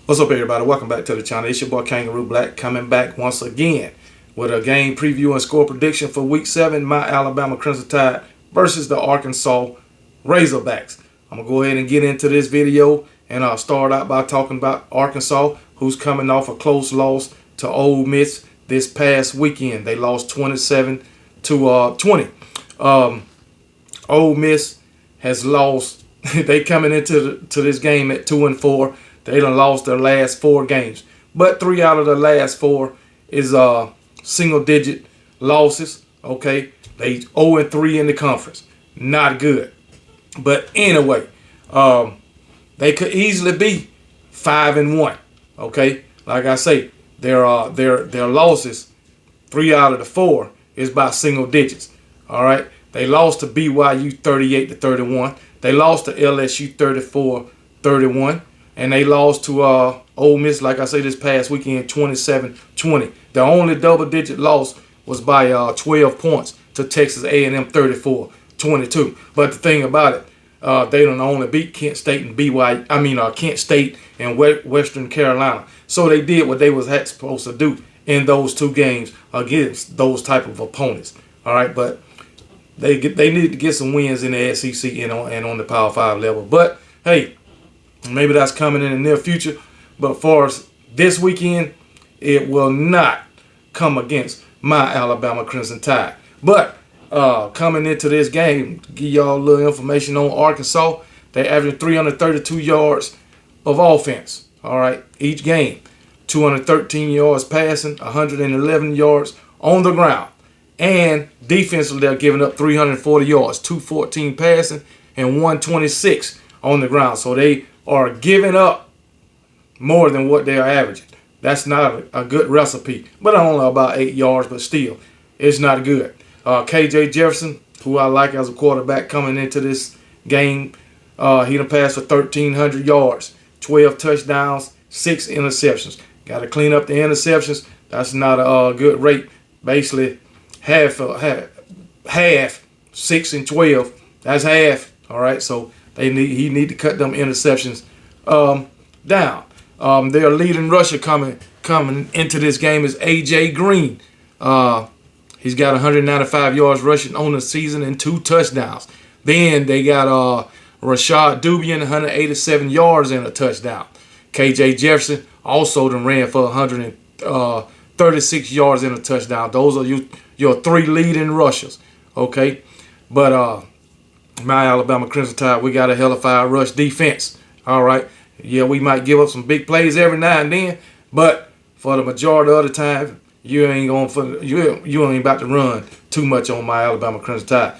What's up, everybody? Welcome back to the channel. It's your boy Kangaroo Black coming back once again with a game preview and score prediction for Week 7, my Alabama Crimson Tide versus the Arkansas Razorbacks. I'm going to go ahead and get into this video, and I'll start out by talking about Arkansas, who's coming off a close loss to Ole Miss this past weekend. They lost 27 to 20. Ole Miss has lost. They coming into this game at 2-4. They done lost their last 4 games. But 3 out of the last 4 is single-digit losses. Okay, they 0-3 in the conference. Not good. But anyway, they could easily be 5-1. Okay, like I say, their losses, 3 out of the 4 is by single digits. All right, they lost to BYU 38-31. They lost to LSU 34-31. And they lost to Ole Miss, like I say, this past weekend, 27-20. The only double-digit loss was by 12 points to Texas A&M 34-22. But the thing about it, they don't only beat Kent State and Kent State and Western Carolina. So they did what they was supposed to do in those 2 games against those type of opponents. All right, but they need to get some wins in the SEC and on the Power 5 level. But hey, maybe that's coming in the near future. But for us this weekend, it will not come against my Alabama Crimson Tide. But coming into this game, give y'all a little information on Arkansas. They averaging 332 yards of offense. All right, each game. 213 yards passing, 111 yards on the ground. And defensively, they're giving up 340 yards, 214 passing, and 126 on the ground. So they are giving up more than what they are averaging. That's not a good recipe. But only about 8 yards, but still, it's not good. KJ Jefferson, who I like as a quarterback coming into this game, he done passed for 1,300 yards, 12 touchdowns, 6 interceptions. Got to clean up the interceptions. That's not a good rate. Basically, half 6 and 12. That's half. All right, so he need to cut them interceptions down. Their leading rusher coming into this game is A.J. Green. He's got 195 yards rushing on the season and 2 touchdowns. Then they got Rashad Dubian, 187 yards and a touchdown. K.J. Jefferson also done ran for 136 yards and a touchdown. Those are your 3 leading rushers. Okay, but my Alabama Crimson Tide, we got a hellified rush defense. All right. Yeah, we might give up some big plays every now and then, but for the majority of the time, you ain't about to run too much on my Alabama Crimson Tide.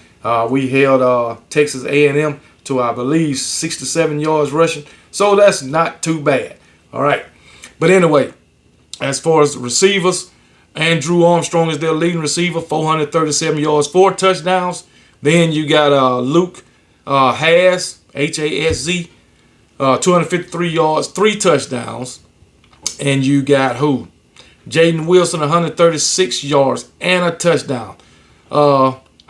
We held Texas A&M to, I believe, 67 yards rushing, so that's not too bad. All right. But anyway, as far as the receivers, Andrew Armstrong is their leading receiver, 437 yards, 4 touchdowns. Then you got Luke Hasz, H-A-S-Z, 253 yards, 3 touchdowns. And you got who? Jaden Wilson, 136 yards and a touchdown.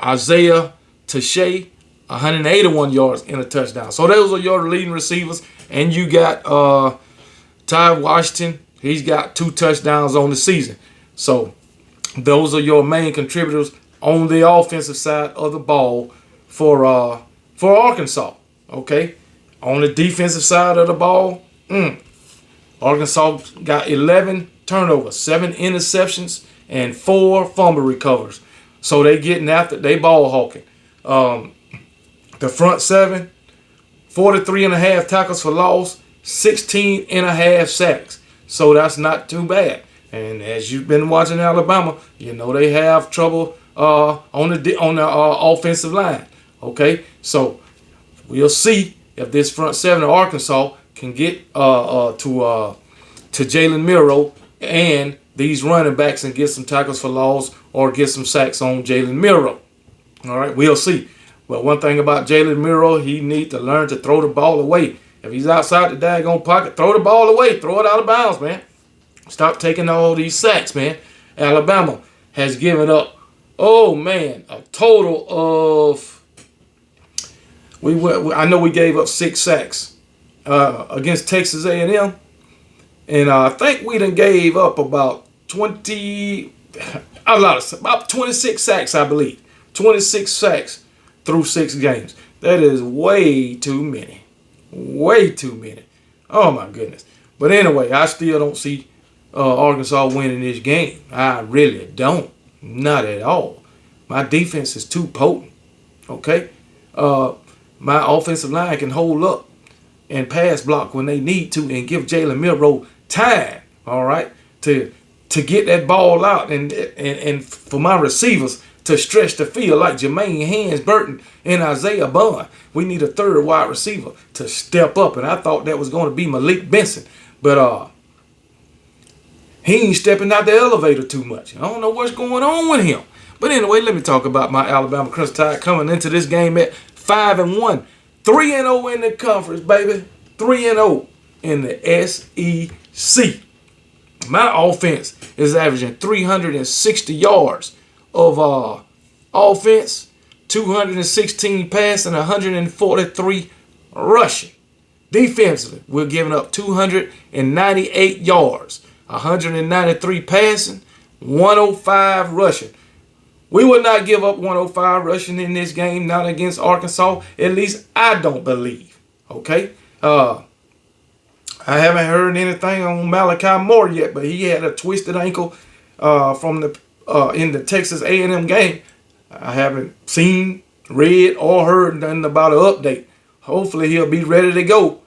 Isaiah Tashay, 181 yards and a touchdown. So those are your leading receivers. And you got Ty Washington. He's got 2 touchdowns on the season. So those are your main contributors on the offensive side of the ball for Arkansas. Okay, on the defensive side of the ball, Arkansas got 11 turnovers, 7 interceptions, and 4 fumble recovers. So they getting after, they ball hawking. The front 7, 43.5 tackles for loss, 16.5 sacks. So that's not too bad. And as you've been watching Alabama, you know they have trouble on the offensive line. Okay, so we'll see if this front 7 of Arkansas can get to Jalen Milroe and these running backs and get some tackles for loss or get some sacks on Jalen Milroe. All right, we'll see. But one thing about Jalen Milroe, he needs to learn to throw the ball away. If he's outside the daggone pocket, throw the ball away. Throw it out of bounds, man. Stop taking all these sacks, man. Alabama has given up, oh man, a total of, I know we gave up 6 sacks against Texas A&M. And I think we done gave up about 20, about 26 sacks, I believe. 26 sacks through 6 games. That is way too many. Way too many. Oh my goodness. But anyway, I still don't see Arkansas winning this game. I really don't. Not at all. My defense is too potent. Okay? My offensive line can hold up and pass block when they need to and give Jalen Milroe time, all right, to get that ball out and for my receivers to stretch the field like Jermaine Hands Burton and Isaiah Bond. We need a third wide receiver to step up, and I thought that was going to be Malik Benson, but he ain't stepping out the elevator too much. I don't know what's going on with him. But anyway, let me talk about my Alabama Crimson Tide coming into this game at 5-1. 3-0 in the conference, baby. 3-0 in the SEC. My offense is averaging 360 yards of offense, 216 passing, 143 rushing. Defensively, we're giving up 298 yards, 193 passing, 105 rushing. We will not give up 105 rushing in this game, not against Arkansas. At least I don't believe. Okay? I haven't heard anything on Malachi Moore yet, but he had a twisted ankle from the in the Texas A&M game. I haven't seen, read, or heard nothing about an update. Hopefully he'll be ready to go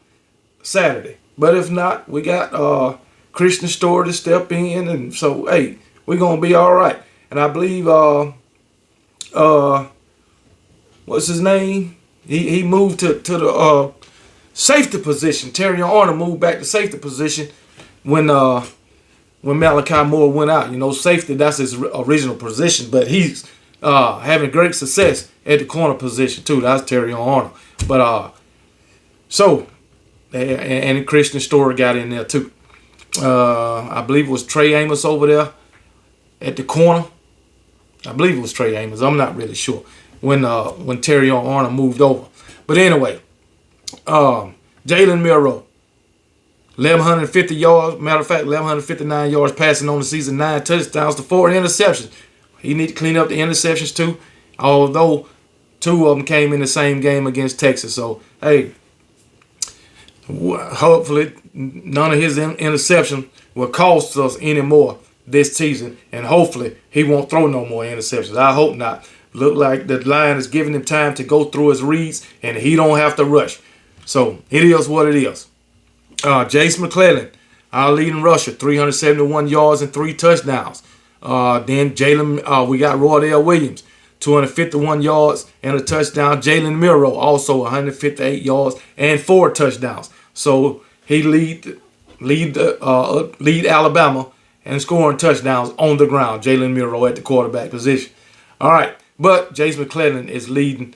Saturday. But if not, we got Christian Stewart to step in, and so hey, we're gonna be all right. And I believe what's his name? He moved to the safety position. Terry Arnold moved back to safety position when Malachi Moore went out. You know, safety, that's his original position, but he's having great success at the corner position too. That's Terry Arnold. But so and Christian Stewart got in there too. I believe it was Trey Amos over there at the corner. I believe it was Trey Amos. I'm not really sure when Terry Arnold moved over. But anyway, Jalen Milroe, 1,150 yards. Matter of fact, 1,159 yards passing on the season, 9 touchdowns to 4 interceptions. He need to clean up the interceptions too, although 2 of them came in the same game against Texas. So, hey, hopefully none of his interceptions will cost us any more this season, and hopefully he won't throw no more interceptions. I hope not. Look like the line is giving him time to go through his reads, and he don't have to rush. So it is what it is. Jace McClellan, our leading rusher, 371 yards and 3 touchdowns. Then Jalen, we got Roydell Williams, 251 yards and a touchdown. Jalen Milroe, also 158 yards and 4 touchdowns. So he lead Alabama and scoring touchdowns on the ground. Jalen Milroe at the quarterback position. All right, but Jace McClellan is leading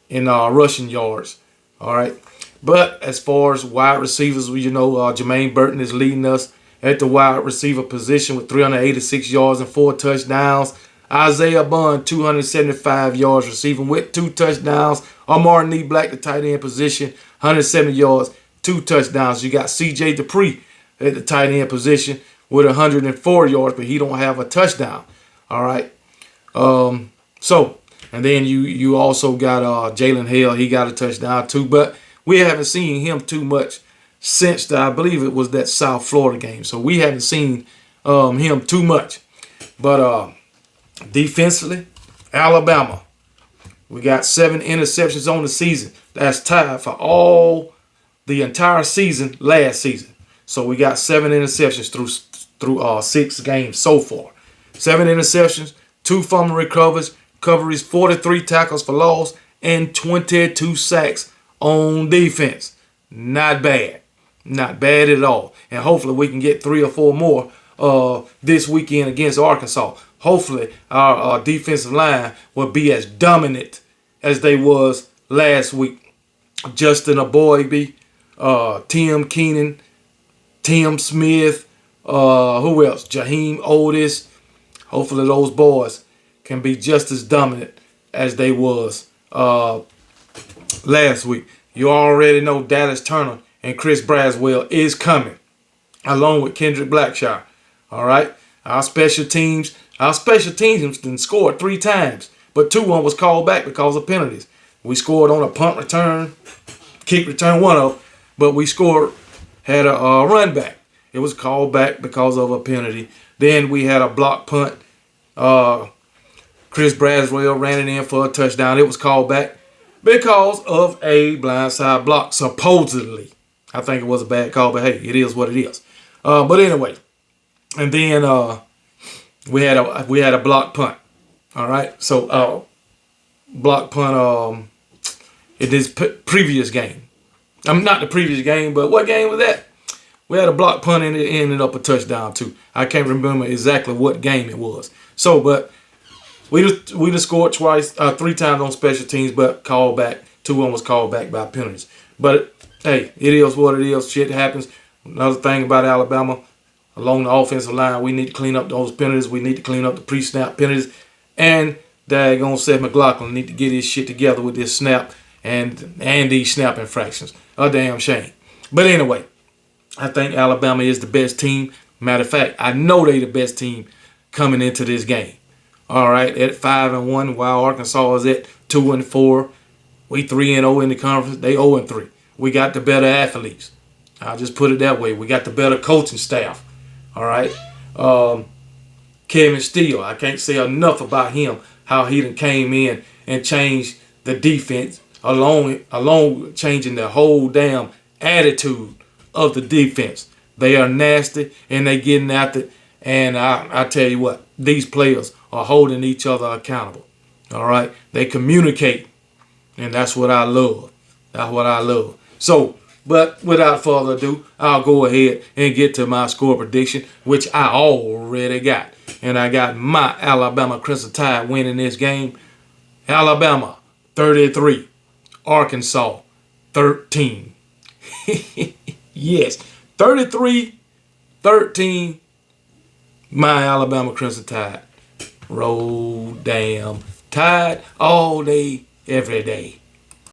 in rushing yards. All right, but as far as wide receivers, you know, Jermaine Burton is leading us at the wide receiver position with 386 yards and 4 touchdowns. Isaiah Bond, 275 yards receiving with 2 touchdowns. Martin Black, the tight end position, 170 yards, 2 touchdowns. You got C.J. Dupree at the tight end position with 104 yards, but he don't have a touchdown. All right. So, and then you also got Jalen Hale. He got a touchdown too, but we haven't seen him too much since I believe it was that South Florida game. So we haven't seen him too much. But defensively, Alabama, we got 7 interceptions on the season. That's tied for all the entire season last season. So we got 7 interceptions through 6 games so far. 7 interceptions, 2 fumble recoveries, 43 tackles for loss, and 22 sacks on defense. Not bad. Not bad at all. And hopefully we can get 3 or 4 more this weekend against Arkansas. Hopefully our defensive line will be as dominant as they was last week. Justin Aboybe, Tim Keenan, Tim Smith, who else? Jaheim Otis. Hopefully those boys can be just as dominant as they was last week. You already know Dallas Turner and Chris Braswell is coming. along with Kendrick Blackshire. All right. Our special teams then scored 3 times, but 2-1 was called back because of penalties. We scored on a punt return, kick return, one of them, but we scored, had a run back. It was called back because of a penalty. Then we had a block punt. Chris Braswell ran it in for a touchdown. It was called back because of a blindside block, supposedly. I think it was a bad call, but hey, it is what it is. But anyway, and then we had a block punt. All right, so block punt in this previous game. I'm not the previous game, but what game was that? We had a block punt and it ended up a touchdown too. I can't remember exactly what game it was. So, but we just scored 3 times on special teams, but called back. 2-1 was called back by penalties. But hey, it is what it is. Shit happens. Another thing about Alabama, along the offensive line, we need to clean up those penalties. We need to clean up the pre-snap penalties. And daggone Seth McLaughlin need to get his shit together with this snap and these snap infractions. A damn shame. But anyway, I think Alabama is the best team. Matter of fact, I know they the best team coming into this game. All right, at 5-1, while Arkansas is at 2-4. We 3-0 in the conference. They 0-3. We got the better athletes. I'll just put it that way. We got the better coaching staff. All right. Kevin Steele, I can't say enough about him. How he done came in and changed the defense, along with changing the whole damn attitude of the defense. They are nasty and they getting after it. And I tell you what, these players are holding each other accountable. All right, they communicate, and that's what I love. That's what I love. So, but without further ado, I'll go ahead and get to my score prediction, which I already got. And I got my Alabama Crimson Tide winning this game. Alabama 33, Arkansas 13. Yes, 33-13. My Alabama Crimson Tide. Roll damn Tide all day, every day.